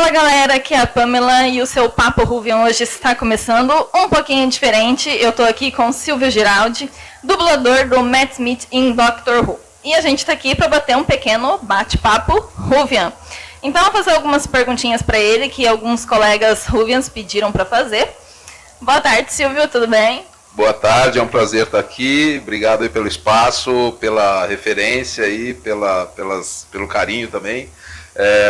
Fala galera, aqui é a Pamela e o seu Papo Ruvian hoje está começando um pouquinho diferente. Eu tô aqui com o Silvio Giraldi, dublador do Matt Smith em Doctor Who. E a gente está aqui para bater um pequeno bate-papo Ruvian. Então eu vou fazer algumas perguntinhas para ele que alguns colegas Ruvians pediram para fazer. Boa tarde, Silvio, tudo bem? Boa tarde, é um prazer estar aqui. Obrigado aí pelo espaço, pela referência e pelo carinho também.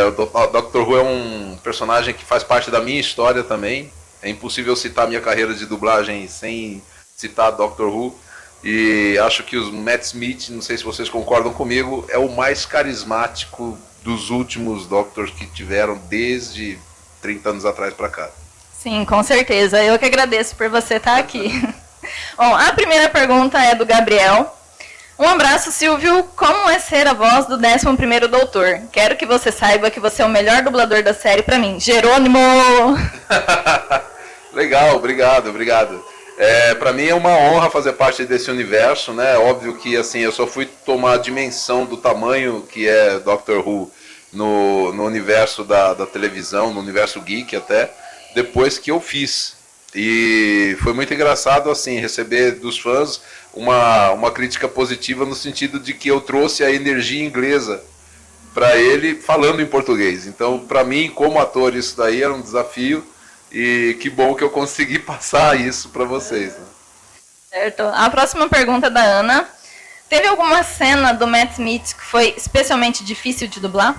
O Dr. Who é um personagem que faz parte da minha história também. É impossível citar minha carreira de dublagem sem citar Dr. Who. E acho que o Matt Smith, não sei se vocês concordam comigo, é o mais carismático dos últimos Doctors que tiveram desde 30 anos atrás para cá. Sim, com certeza. Eu que agradeço por você estar aqui. Bom, a primeira pergunta é do Gabriel. Um abraço, Silvio. Como é ser a voz do 11º Doutor? Quero que você saiba que você é o melhor dublador da série pra mim. Jerônimo! Legal, obrigado. Pra mim é uma honra fazer parte desse universo, né? Óbvio que assim, eu só fui tomar a dimensão do tamanho que é Doctor Who no universo da televisão, no universo geek até, depois que eu fiz. E foi muito engraçado assim receber dos fãs uma crítica positiva no sentido de que eu trouxe a energia inglesa para ele falando em português. Então, para mim, como ator, isso daí era um desafio e que bom que eu consegui passar isso para vocês. Né? Certo. A próxima pergunta é da Ana. Teve alguma cena do Matt Smith que foi especialmente difícil de dublar?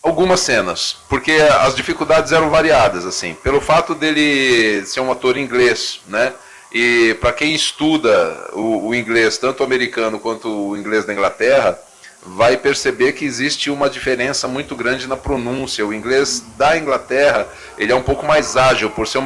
Algumas cenas, porque as dificuldades eram variadas, assim, pelo fato dele ser um ator inglês, né? E para quem estuda o inglês, tanto o americano quanto o inglês da Inglaterra, vai perceber que existe uma diferença muito grande na pronúncia. O inglês da Inglaterra, ele é um pouco mais ágil, por ser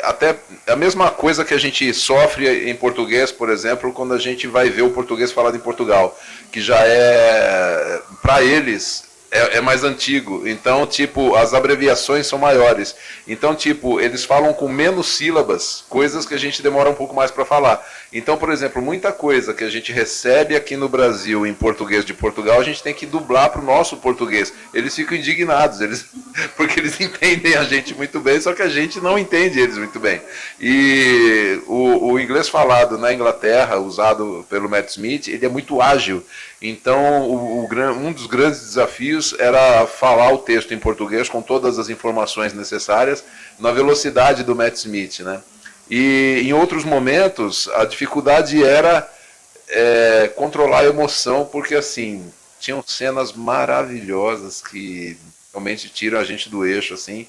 até a mesma coisa que a gente sofre em português, por exemplo, quando a gente vai ver o português falado em Portugal, que já é, para eles, é mais antigo, então, tipo, as abreviações são maiores. Então, tipo, eles falam com menos sílabas, coisas que a gente demora um pouco mais para falar. Então, por exemplo, muita coisa que a gente recebe aqui no Brasil em português de Portugal, a gente tem que dublar para o nosso português. Eles ficam indignados, porque eles entendem a gente muito bem, só que a gente não entende eles muito bem. E o inglês falado na Inglaterra, usado pelo Matt Smith, ele é muito ágil. Então, um dos grandes desafios era falar o texto em português com todas as informações necessárias na velocidade do Matt Smith, né? E em outros momentos, a dificuldade era controlar a emoção, porque assim, tinham cenas maravilhosas que realmente tiram a gente do eixo, assim.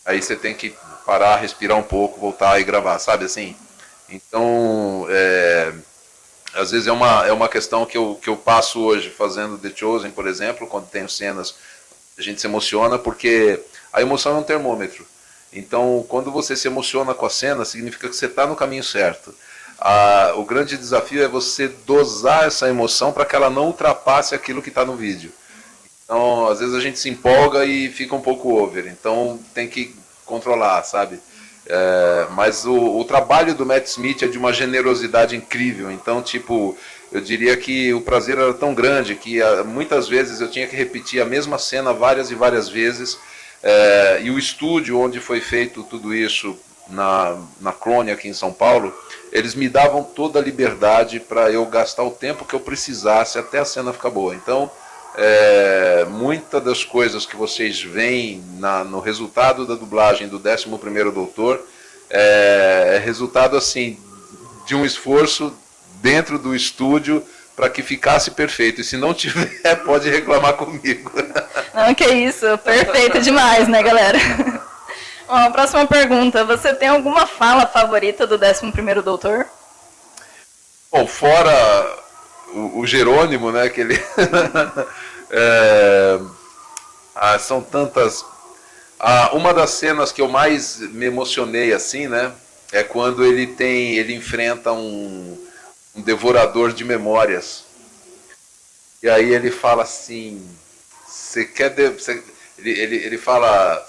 Aí você tem que parar, respirar um pouco, voltar e gravar, sabe assim? Então, às vezes é uma questão que eu passo hoje fazendo The Chosen, por exemplo, quando tenho cenas, a gente se emociona, porque a emoção é um termômetro. Então, quando você se emociona com a cena, significa que você está no caminho certo. O grande desafio é você dosar essa emoção para que ela não ultrapasse aquilo que está no vídeo. Então, às vezes a gente se empolga e fica um pouco over. Então, tem que controlar, sabe? Mas o trabalho do Matt Smith é de uma generosidade incrível. Então, tipo, eu diria que o prazer era tão grande que muitas vezes eu tinha que repetir a mesma cena várias e várias vezes. E o estúdio onde foi feito tudo isso, na Clone aqui em São Paulo, eles me davam toda a liberdade para eu gastar o tempo que eu precisasse até a cena ficar boa. Então, muitas das coisas que vocês veem no resultado da dublagem do 11º Doutor é resultado assim de um esforço dentro do estúdio para que ficasse perfeito. E se não tiver, pode reclamar comigo. Não, que isso. Perfeito demais, né, galera? Bom, a próxima pergunta. Você tem alguma fala favorita do 11º Doutor? Bom, fora o Jerônimo, né, que ele... são tantas... uma das cenas que eu mais me emocionei, assim, né, é quando ele enfrenta um devorador de memórias. E aí ele fala assim, ele fala,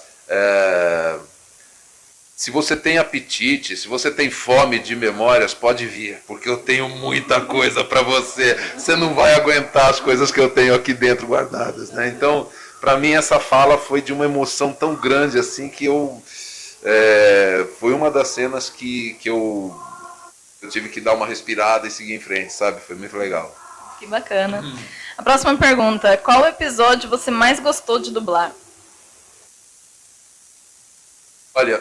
se você tem apetite, se você tem fome de memórias, pode vir, porque eu tenho muita coisa para você. Você não vai aguentar as coisas que eu tenho aqui dentro guardadas, né? Então, Pra mim essa fala foi de uma emoção tão grande assim que foi uma das cenas que eu tive que dar uma respirada e seguir em frente, sabe? Foi muito legal. Que bacana. A próxima pergunta, qual episódio você mais gostou de dublar? Olha,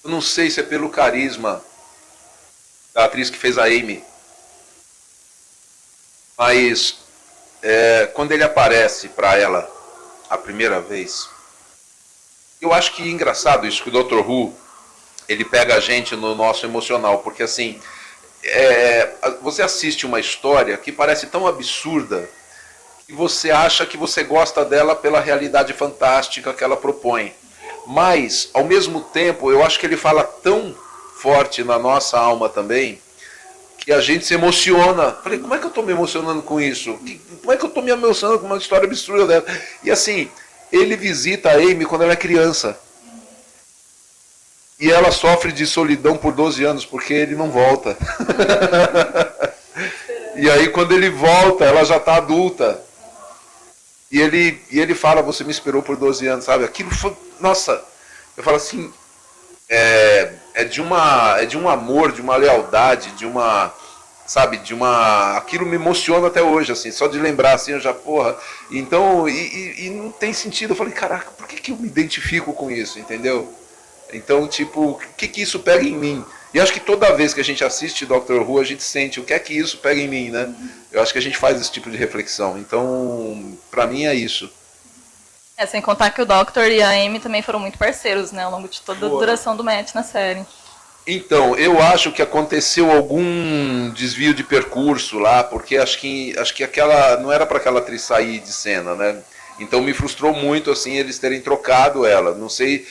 eu não sei se é pelo carisma da atriz que fez a Amy, mas quando ele aparece para ela a primeira vez, eu acho que é engraçado isso, que o Dr. Who, ele pega a gente no nosso emocional, porque assim, você assiste uma história que parece tão absurda, que você acha que você gosta dela pela realidade fantástica que ela propõe. Mas, ao mesmo tempo, eu acho que ele fala tão forte na nossa alma também, que a gente se emociona. Falei, como é que eu estou me emocionando com isso? Como é que eu estou me emocionando com uma história absurda dela? E assim, ele visita a Amy quando ela é criança. E ela sofre de solidão por 12 anos, porque ele não volta. E aí, quando ele volta, ela já está adulta. E ele fala, você me esperou por 12 anos, sabe? Aquilo foi, nossa, eu falo assim, é de um amor, de uma lealdade, aquilo me emociona até hoje, assim, só de lembrar, assim, eu já, porra, então, e não tem sentido, eu falei, caraca, por que eu me identifico com isso, entendeu? Então, tipo, o que isso pega em mim? E acho que toda vez que a gente assiste Doctor Who, a gente sente o que é que isso pega em mim, né? Eu acho que a gente faz esse tipo de reflexão. Então, pra mim é isso. Sem contar que o Doctor e a Amy também foram muito parceiros, né? Ao longo de toda a duração do Matt na série. Então, eu acho que aconteceu algum desvio de percurso lá, porque acho que aquela não era para aquela atriz sair de cena, né? Então me frustrou muito, assim, eles terem trocado ela. Não sei,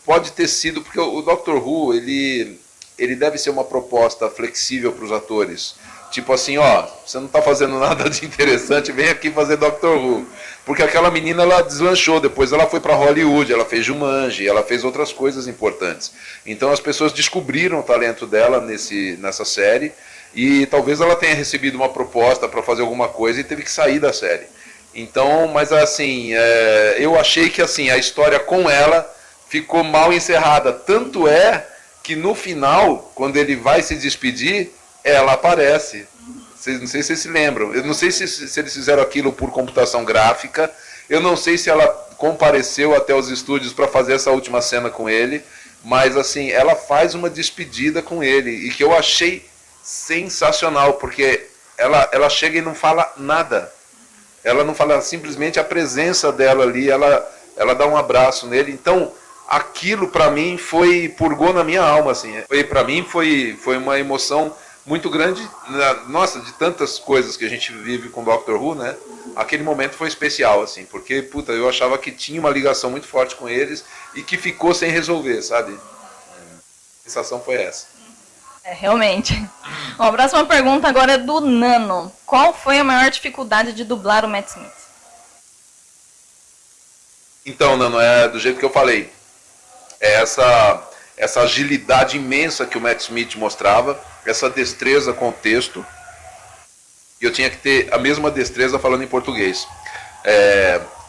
pode ter sido, porque o Doctor Who, ele deve ser uma proposta flexível para os atores. Tipo assim, ó, você não está fazendo nada de interessante, vem aqui fazer Doctor Who. Porque aquela menina, ela deslanchou, depois ela foi para Hollywood, ela fez Jumanji, ela fez outras coisas importantes. Então as pessoas descobriram o talento dela nessa série, e talvez ela tenha recebido uma proposta para fazer alguma coisa e teve que sair da série. Então, mas assim, eu achei que assim, a história com ela ficou mal encerrada. Tanto é que no final, quando ele vai se despedir, ela aparece. Não sei se vocês se lembram. Eu não sei se eles fizeram aquilo por computação gráfica. Eu não sei se ela compareceu até os estúdios para fazer essa última cena com ele. Mas assim, ela faz uma despedida com ele. E que eu achei sensacional. Porque ela chega e não fala nada. Ela não fala, simplesmente a presença dela ali. Ela dá um abraço nele. Então, aquilo para mim purgou na minha alma, assim. Para mim foi uma emoção muito grande, nossa, de tantas coisas que a gente vive com Doctor Who, né? Aquele momento foi especial, assim, porque, puta, eu achava que tinha uma ligação muito forte com eles e que ficou sem resolver, sabe? A sensação foi essa. Realmente. Bom, a próxima pergunta agora é do Nano. Qual foi a maior dificuldade de dublar o Matt Smith? Então, Nano, do jeito que eu falei. Essa agilidade imensa que o Matt Smith mostrava, essa destreza com o texto, e eu tinha que ter a mesma destreza falando em português.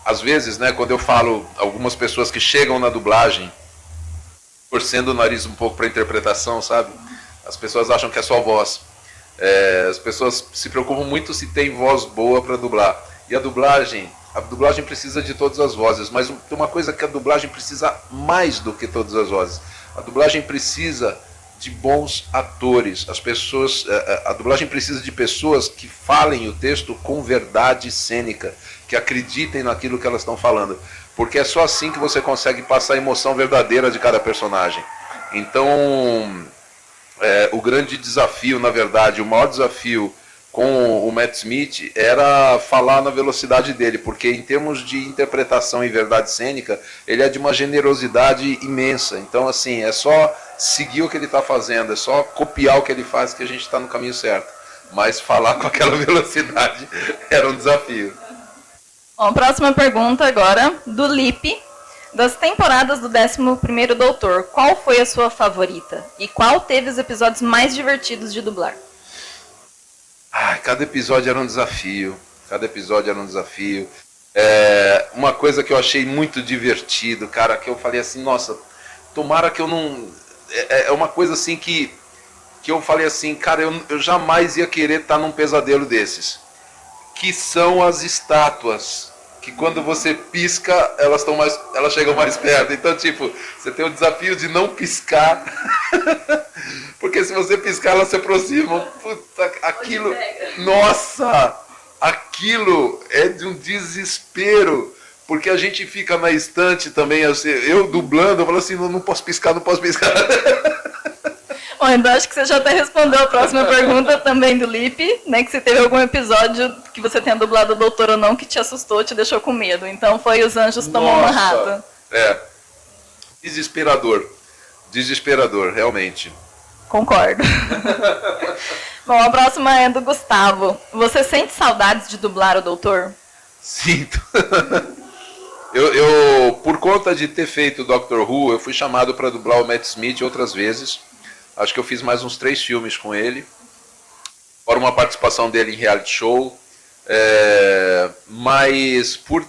Às vezes, né, quando eu falo, algumas pessoas que chegam na dublagem, torcendo o nariz um pouco para a interpretação, sabe? As pessoas acham que é só voz. As pessoas se preocupam muito se tem voz boa para dublar. E a dublagem precisa de todas as vozes, mas tem uma coisa que a dublagem precisa mais do que todas as vozes. A dublagem precisa de bons atores. A dublagem precisa de pessoas que falem o texto com verdade cênica, que acreditem naquilo que elas estão falando, porque é só assim que você consegue passar a emoção verdadeira de cada personagem. Então, o grande desafio, na verdade, o maior desafio com o Matt Smith era falar na velocidade dele, porque em termos de interpretação e verdade cênica, ele é de uma generosidade imensa. Então, assim, é só seguir o que ele está fazendo, é só copiar o que ele faz que a gente está no caminho certo. Mas falar com aquela velocidade era um desafio. Bom, próxima pergunta agora, do Lipe. Das temporadas do 11º Doutor, qual foi a sua favorita? E qual teve os episódios mais divertidos de dublar? Cada episódio era um desafio. Cada episódio era um desafio. Uma coisa que eu achei muito divertido, cara, que eu falei assim, nossa, tomara que eu não... É uma coisa assim que eu falei assim, cara, eu jamais ia querer estar num pesadelo desses. Que são as estátuas. Que quando você pisca, elas chegam mais perto. Então, tipo, você tem o desafio de não piscar. Porque se você piscar, elas se aproximam. Puta, aquilo... Nossa! Aquilo é de um desespero. Porque a gente fica na estante também, assim, eu dublando, eu falo assim, não posso piscar, não posso piscar. Bom, então acho que você já até respondeu a próxima pergunta também do Lipe, né? Que você teve algum episódio que você tenha dublado o doutor ou não que te assustou, te deixou com medo. Então foi Os Anjos Tomam uma Rata. Desesperador. Desesperador, realmente. Concordo. Bom, a próxima é do Gustavo. Você sente saudades de dublar o doutor? Sinto. Por conta de ter feito o Doctor Who, eu fui chamado para dublar o Matt Smith outras vezes. Acho que eu fiz mais uns 3 filmes com ele. Fora uma participação dele em reality show. Mas por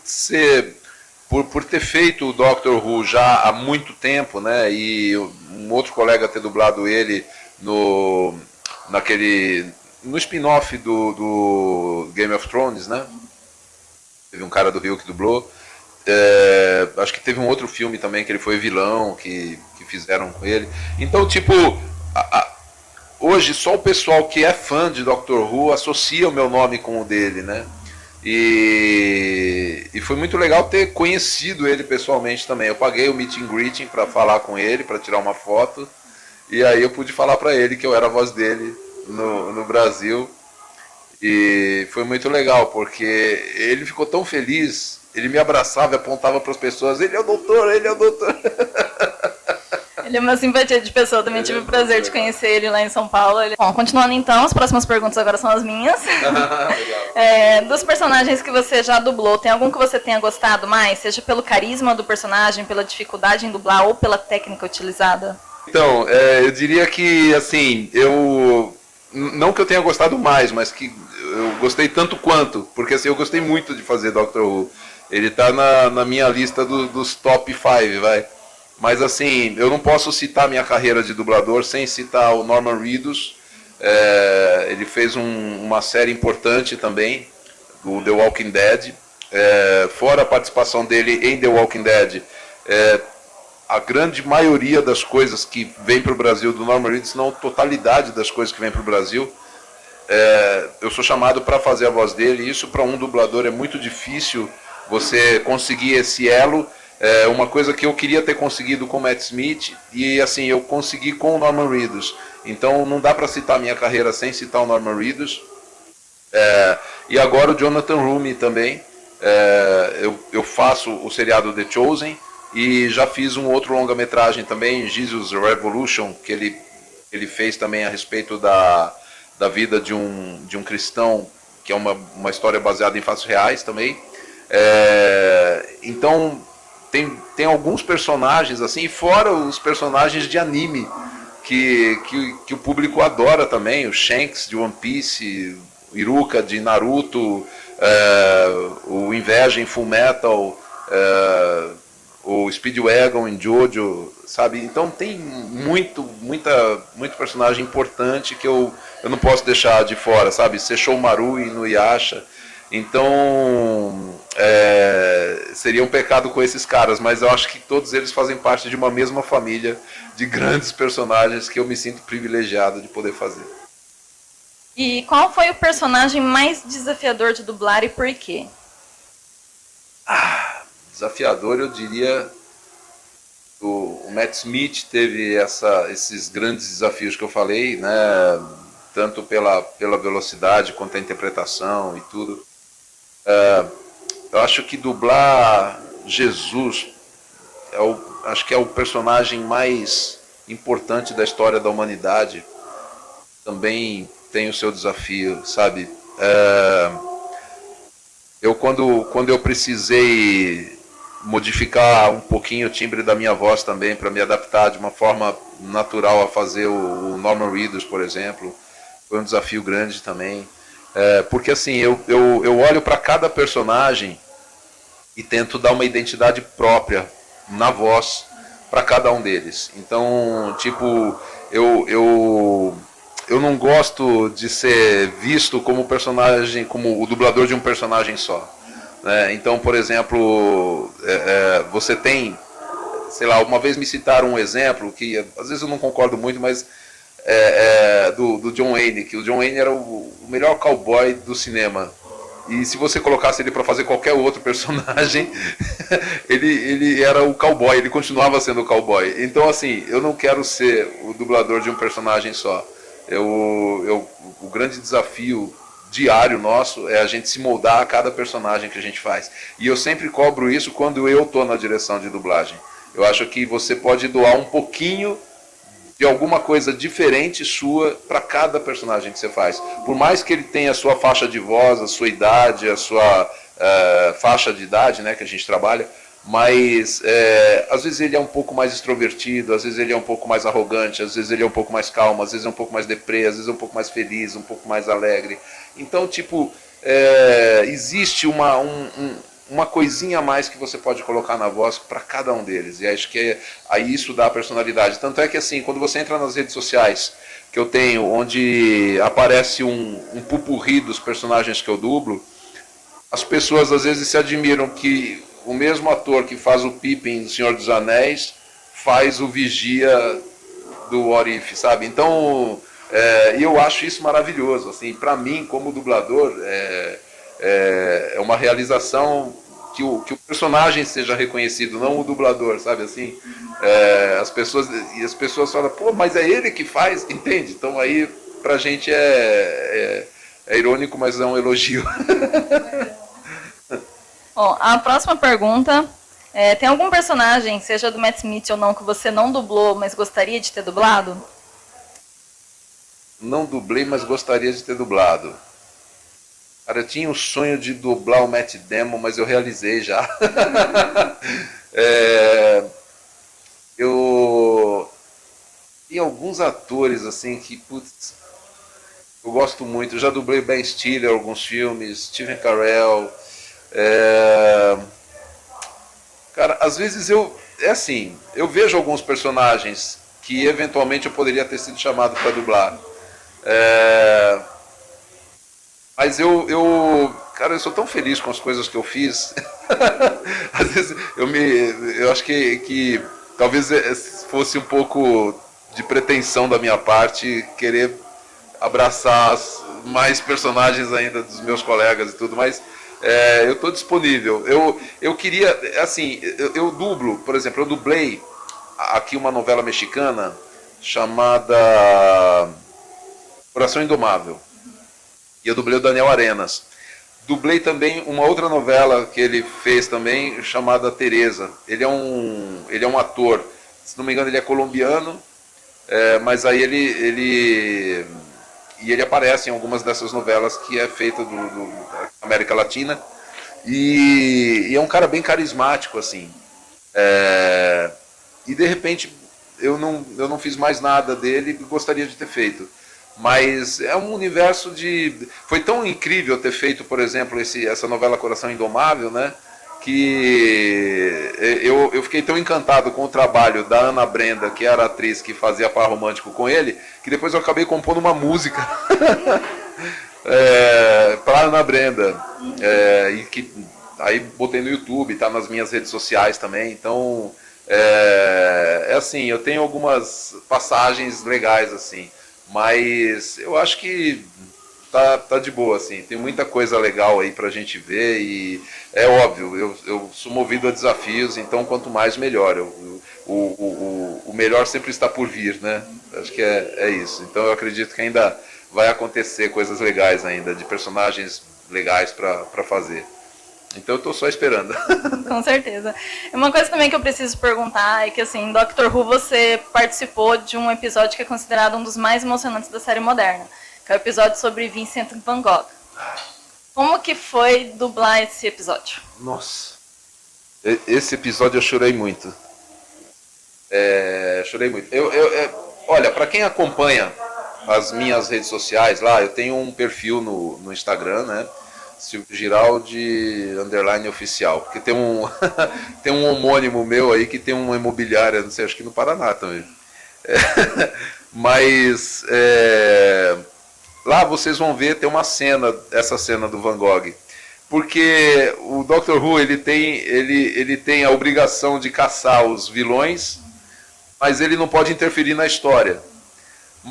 ter feito o Doctor Who já há muito tempo, né? E um outro colega ter dublado ele no spin-off do Game of Thrones, né? Teve um cara do Rio que dublou. Acho que teve um outro filme também que ele foi vilão, que fizeram com ele. Então, tipo, hoje só o pessoal que é fã de Doctor Who associa o meu nome com o dele, né? E foi muito legal ter conhecido ele pessoalmente também. Eu paguei o meet and greeting para falar com ele, para tirar uma foto. E aí eu pude falar para ele que eu era a voz dele no Brasil. E foi muito legal, porque ele ficou tão feliz, ele me abraçava e apontava para as pessoas, ele é o doutor, ele é o doutor. Ele é uma simpatia de pessoa, também tive o prazer de conhecer ele lá em São Paulo. Bom, continuando então, as próximas perguntas agora são as minhas. Dos personagens que você já dublou, tem algum que você tenha gostado mais? Seja pelo carisma do personagem, pela dificuldade em dublar ou pela técnica utilizada? Então, eu diria que, assim, não que eu tenha gostado mais, mas que eu gostei tanto quanto, porque assim, eu gostei muito de fazer Doctor Who. Ele está na minha lista dos top 5, vai. Mas assim, eu não posso citar minha carreira de dublador sem citar o Norman Reedus. Ele fez uma série importante também, o The Walking Dead. Fora a participação dele em The Walking Dead, a grande maioria das coisas que vem para o Brasil do Norman Reedus, não a totalidade das coisas que vem para o Brasil, eu sou chamado para fazer a voz dele. E isso para um dublador é muito difícil, você conseguir esse elo. Uma coisa que eu queria ter conseguido com o Matt Smith, e assim, eu consegui com o Norman Reedus. Então não dá para citar a minha carreira sem citar o Norman Reedus. E agora o Jonathan Roumie também. Eu faço o seriado The Chosen, e já fiz um outro longa-metragem também, Jesus Revolution, que ele fez também a respeito da vida de um cristão, que é uma história baseada em fatos reais também. Então tem alguns personagens assim, fora os personagens de anime que o público adora também, o Shanks de One Piece, o Iruka de Naruto, o Inveja em Full Metal, o Speedwagon em Jojo, sabe? Então tem muito personagem importante que eu não posso deixar de fora, sabe? Sesshomaru e Inuyasha. Então, seria um pecado com esses caras, mas eu acho que todos eles fazem parte de uma mesma família de grandes personagens que eu me sinto privilegiado de poder fazer. E qual foi o personagem mais desafiador de dublar e por quê? Desafiador, eu diria, o Matt Smith teve esses grandes desafios que eu falei, né? Tanto pela velocidade quanto a interpretação e tudo. Eu acho que dublar Jesus acho que é o personagem mais importante da história da humanidade. Também tem o seu desafio, sabe? Quando eu precisei modificar um pouquinho o timbre da minha voz também para me adaptar de uma forma natural a fazer o Norman Reedus, por exemplo, foi um desafio grande também. Porque assim, eu olho para cada personagem e tento dar uma identidade própria na voz para cada um deles. Então, tipo, eu não gosto de ser visto como personagem, como o dublador de um personagem só. Né? Então, por exemplo, você tem, sei lá, uma vez me citaram um exemplo que às vezes eu não concordo muito, mas do John Wayne, que o John Wayne era o melhor cowboy do cinema. E se você colocasse ele para fazer qualquer outro personagem, ele era o cowboy, ele continuava sendo o cowboy. Então, assim, eu não quero ser o dublador de um personagem só. O grande desafio diário nosso é a gente se moldar a cada personagem que a gente faz. E eu sempre cobro isso quando eu estou na direção de dublagem. Eu acho que você pode doar um pouquinho de alguma coisa diferente sua para cada personagem que você faz. Por mais que ele tenha a sua faixa de voz, a sua idade, a sua faixa de idade, né, que a gente trabalha, mas às vezes ele é um pouco mais extrovertido, às vezes ele é um pouco mais arrogante, às vezes ele é um pouco mais calmo, às vezes é um pouco mais deprê, às vezes é um pouco mais feliz, um pouco mais alegre. Então, tipo, existe uma coisinha a mais que você pode colocar na voz para cada um deles. E acho que aí isso dá personalidade. Tanto é que assim, quando você entra nas redes sociais que eu tenho, onde aparece um pupurri dos personagens que eu dublo, as pessoas às vezes se admiram que o mesmo ator que faz o Pippin do Senhor dos Anéis faz o Vigia do What If, sabe? Então, eu acho isso maravilhoso. Assim, para mim, como dublador, é uma realização que o personagem seja reconhecido, não o dublador, sabe assim? As pessoas falam, pô, mas é ele que faz, entende? Então aí pra gente é irônico, mas é um elogio. Bom, a próxima pergunta tem algum personagem, seja do Matt Smith ou não, que você não dublou, mas gostaria de ter dublado? Não dublei, mas gostaria de ter dublado. Cara, eu tinha o sonho de dublar o Matt Damon, mas eu realizei já. Eu tem alguns atores assim que, putz, eu gosto muito. Eu já dublei Ben Stiller em alguns filmes, Steve Carell. Cara, às vezes eu vejo alguns personagens que eventualmente eu poderia ter sido chamado para dublar. Mas cara, eu sou tão feliz com as coisas que eu fiz. Às vezes eu acho que talvez fosse um pouco de pretensão da minha parte querer abraçar mais personagens ainda dos meus colegas e tudo, mas eu estou disponível. Eu queria, assim, eu dublo, por exemplo, eu dublei aqui uma novela mexicana chamada Coração Indomável. E eu dublei o Daniel Arenas. Dublei também uma outra novela que ele fez também, chamada Teresa. Ele é um ator, se não me engano ele é colombiano, mas aí ele aparece em algumas dessas novelas que é feita da América Latina. E é um cara bem carismático, assim. E de repente eu não fiz mais nada dele e gostaria de ter feito. Mas é um universo foi tão incrível ter feito, por exemplo, essa novela Coração Indomável, né? Que eu fiquei tão encantado com o trabalho da Ana Brenda, que era a atriz que fazia par romântico com ele, que depois eu acabei compondo uma música para Ana Brenda. E que aí botei no YouTube, tá nas minhas redes sociais também. Então, assim, eu tenho algumas passagens legais, assim. Mas eu acho que tá de boa, assim. Tem muita coisa legal aí pra gente ver e é óbvio, eu sou movido a desafios, então quanto mais melhor. O melhor sempre está por vir, né? Acho que é isso. Então eu acredito que ainda vai acontecer coisas legais ainda, de personagens legais pra fazer. Então eu tô só esperando. Com certeza. Uma coisa também que eu preciso perguntar é que, assim, em Doctor Who você participou de um episódio que é considerado um dos mais emocionantes da série moderna, que é o episódio sobre Vincent Van Gogh. Como que foi dublar esse episódio? Nossa, esse episódio eu chorei muito. Chorei muito. Olha, para quem acompanha as minhas redes sociais lá, eu tenho um perfil no Instagram, né? Silvio Giraldi _oficial, porque tem um tem um homônimo meu aí que tem uma imobiliária, não sei, acho que no Paraná também. Mas lá vocês vão ver, tem uma cena, essa cena do Van Gogh, porque o Dr. Who ele tem a obrigação de caçar os vilões, mas ele não pode interferir na história.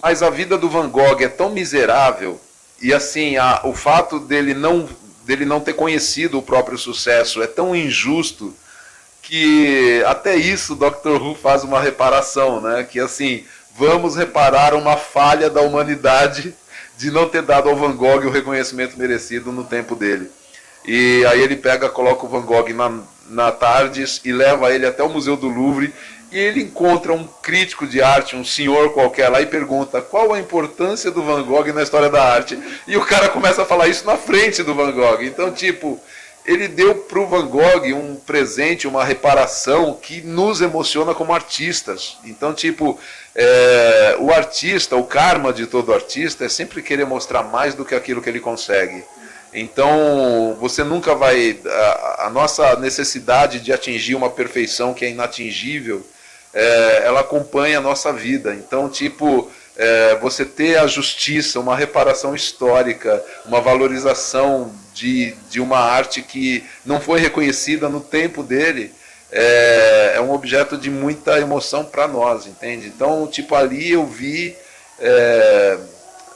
Mas a vida do Van Gogh é tão miserável, e assim, o fato dele não ter conhecido o próprio sucesso é tão injusto, que até isso o Dr. Who faz uma reparação, né? Que assim, vamos reparar uma falha da humanidade de não ter dado ao Van Gogh o reconhecimento merecido no tempo dele. E aí ele coloca o Van Gogh na TARDIS e leva ele até o Museu do Louvre, e ele encontra um crítico de arte, um senhor qualquer lá, e pergunta qual a importância do Van Gogh na história da arte. E o cara começa a falar isso na frente do Van Gogh. Então, tipo, ele deu para o Van Gogh um presente, uma reparação que nos emociona como artistas. Então, tipo, o artista, o karma de todo artista é sempre querer mostrar mais do que aquilo que ele consegue. Então, você nunca vai... A nossa necessidade de atingir uma perfeição que é inatingível, ela acompanha a nossa vida. Então, tipo, você ter a justiça, uma reparação histórica, uma valorização de uma arte que não foi reconhecida no tempo dele, é um objeto de muita emoção para nós, entende? Então, tipo, ali eu vi...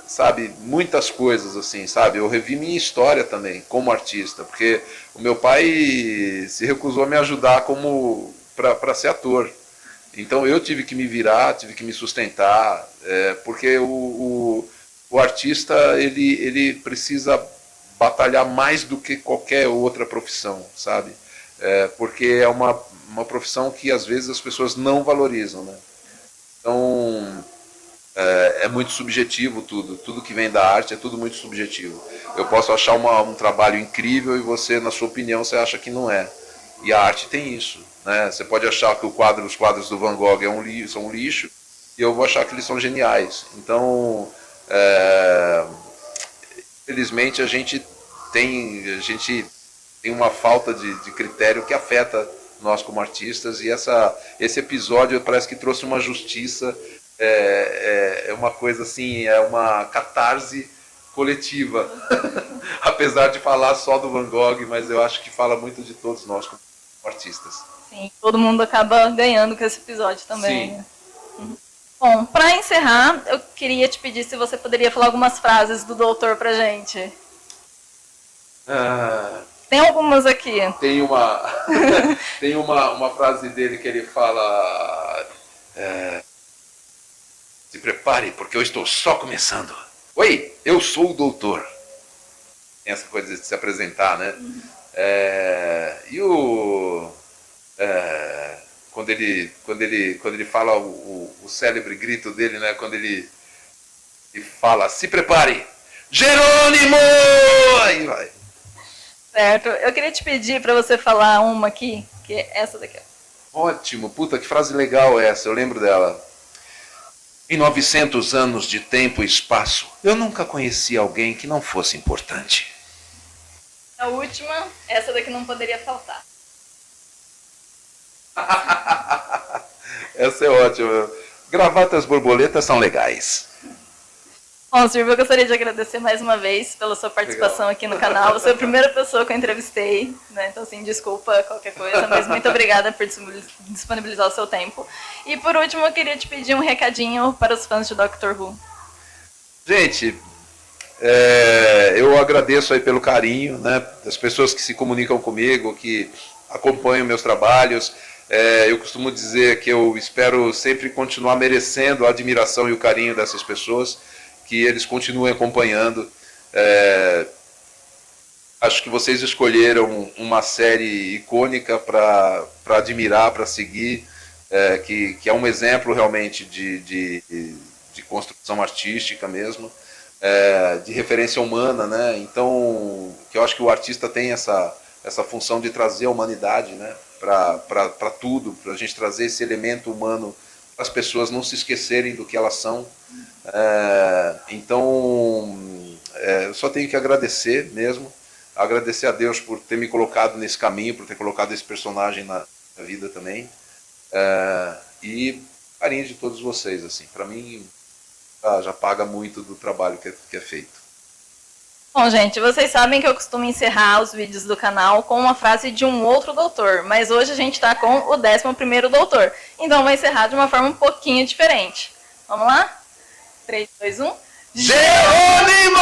sabe, muitas coisas assim, sabe, eu revi minha história também como artista, porque o meu pai se recusou a me ajudar para ser ator, então eu tive que me virar, tive que me sustentar, porque o artista ele precisa batalhar mais do que qualquer outra profissão, sabe, porque é uma profissão que às vezes as pessoas não valorizam, né? Então é muito subjetivo tudo que vem da arte é tudo muito subjetivo. Eu posso achar um trabalho incrível e você, na sua opinião, você acha que não é. E a arte tem isso, né? Você pode achar que os quadros do Van Gogh são um lixo, e eu vou achar que eles são geniais. Então, infelizmente, a gente tem uma falta de critério que afeta nós como artistas, e esse episódio parece que trouxe uma justiça. É uma coisa assim, é uma catarse coletiva. Apesar de falar só do Van Gogh, mas eu acho que fala muito de todos nós como artistas. Sim, todo mundo acaba ganhando com esse episódio também. Sim. Né? Uhum. Bom, para encerrar, eu queria te pedir se você poderia falar algumas frases do doutor pra gente. Tem algumas aqui. Tem uma frase dele que ele fala... se prepare, porque eu estou só começando. Oi, eu sou o doutor. Tem essa coisa de se apresentar, né? Quando ele fala o célebre grito dele, né? Quando ele fala, se prepare, Jerônimo! Aí vai. Certo. Eu queria te pedir para você falar uma aqui, que é essa daqui. Ótimo, puta, que frase legal essa, eu lembro dela. Em 900 anos de tempo e espaço, eu nunca conheci alguém que não fosse importante. A última, essa daqui não poderia faltar. Essa é ótima. Gravatas borboletas são legais. Bom, Silvio, eu gostaria de agradecer mais uma vez pela sua participação aqui no canal. Você é a primeira pessoa que eu entrevistei, né? Então, assim, desculpa qualquer coisa, mas muito obrigada por disponibilizar o seu tempo. E, por último, eu queria te pedir um recadinho para os fãs de Doctor Who. Gente, eu agradeço aí pelo carinho, né? Das pessoas que se comunicam comigo, que acompanham meus trabalhos. Eu costumo dizer que eu espero sempre continuar merecendo a admiração e o carinho dessas pessoas, que eles continuem acompanhando. Acho que vocês escolheram uma série icônica para admirar, para seguir, que é um exemplo realmente de construção artística mesmo, de referência humana, né? Então, que eu acho que o artista tem essa função de trazer a humanidade, né? Para tudo, para a gente trazer esse elemento humano, para as pessoas não se esquecerem do que elas são. Então, eu só tenho que agradecer mesmo, agradecer a Deus por ter me colocado nesse caminho, por ter colocado esse personagem na vida também, e carinho de todos vocês, assim, para mim já paga muito do trabalho que é feito. Bom, gente, vocês sabem que eu costumo encerrar os vídeos do canal com uma frase de um outro doutor, mas hoje a gente está com o 11º doutor, então vou encerrar de uma forma um pouquinho diferente. Vamos lá? 3, 2, 1... Jerônimo!